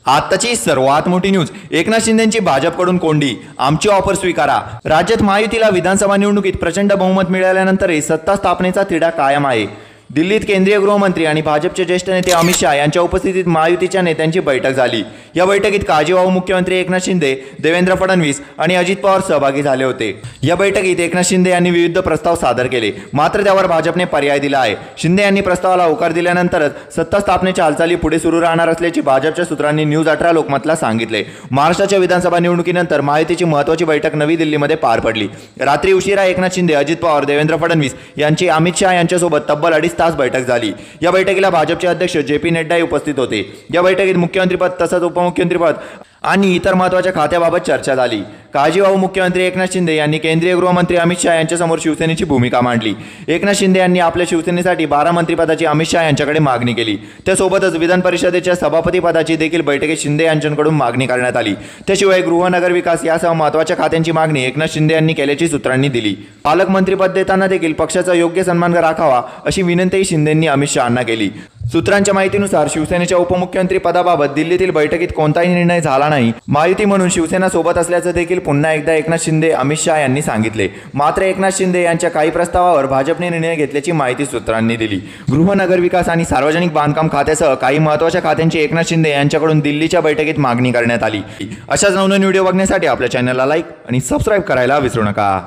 आताची सर्वात मोठी न्यूज, एकनाथ शिंदेंची भाजपकडून कोंडी, आमची ऑफर स्वीकारा। राज्यात महायुतीला विधानसभा निवडणुकीत प्रचंड बहुमत मिळाल्यानंतरही सत्ता स्थापनेचा तिढा कायम आहे। दिल्लीत केंद्रीय गृहमंत्री आणि भाजपचे ज्येष्ठ नेते अमित शाह यांच्या उपस्थितीत महायुतीच्या नेत्यांची बैठक झाली। या बैठकीत काळजीवाहू मुख्यमंत्री एकनाथ शिंदे, देवेंद्र फडणवीस आणि अजित पवार सहभागी झाले होते। या बैठकीत एकनाथ शिंदे यांनी विविध प्रस्ताव सादर केले, मात्र त्यावर भाजपने पर्याय दिला आहे। शिंदे यांनी प्रस्तावाला होकार दिल्यानंतरच सत्ता स्थापनेच्या हालचाली पुढे सुरू राहणार असल्याची भाजपच्या सूत्रांनी न्यूज 18 लोकमतला सांगितले। महाराष्ट्राच्या विधानसभा निवडणुकीनंतर महायुतीची महत्त्वाची बैठक नवी दिल्लीमध्ये पार पडली। रात्री उशिरा एकनाथ शिंदे, अजित पवार, देवेंद्र फडणवीस यांची अमित शाह यांच्यासोबत तब्बल 2.5 तास बैठक झाली। या बैठकीला भाजपचे अध्यक्ष JP नड्डा उपस्थित होते। या बैठकीत मुख्यमंत्रीपद तसंच उपमुख्यमंत्रीपद आणि इतर महत्त्वाच्या खात्याबाबत चर्चा झाली। काळजीवाहू मुख्यमंत्री एकनाथ शिंदे यांनी केंद्रीय गृहमंत्री अमित शाह यांच्यासमोर शिवसेनेची भूमिका मांडली। एकनाथ शिंदे यांनी आपल्या शिवसेनेसाठी 12 मंत्रिपदाची अमित शाह यांच्याकडे मागणी केली। त्यासोबतच विधान परिषदेच्या सभापती पदाची देखील बैठकीत शिंदे यांच्याकडून मागणी करण्यात आली। त्याशिवाय गृहनगर विकास यासह महत्त्वाच्या खात्यांची मागणी एकनाथ शिंदे यांनी केल्याची सूत्रांनी दिली। पालकमंत्रीपद देताना देखील पक्षाचा योग्य सन्मान राखावा अशी विनंतीही शिंदेंनी अमित शहांना केली। सूत्रांच्या माहितीनुसार शिवसेनेच्या उपमुख्यमंत्री पदाबाबत दिल्लीतील बैठकीत कोणताही निर्णय झाला नाही। महायुती म्हणून शिवसेना सोबत असल्याचं देखील पुन्हा एकदा एकनाथ शिंदे, अमित शाह यांनी सांगितले। मात्र एकनाथ शिंदे यांच्या काही प्रस्तावावर भाजपने निर्णय घेतल्याची माहिती सूत्रांनी दिली। गृहनगर विकास आणि सार्वजनिक बांधकाम खात्यासह काही महत्त्वाच्या खात्यांची एकनाथ शिंदे यांच्याकडून दिल्लीच्या बैठकीत मागणी करण्यात आली। अशाच नवनवीन व्हिडिओ बघण्यासाठी आपल्या चॅनलला लाईक आणि सबस्क्राईब करायला विसरू नका।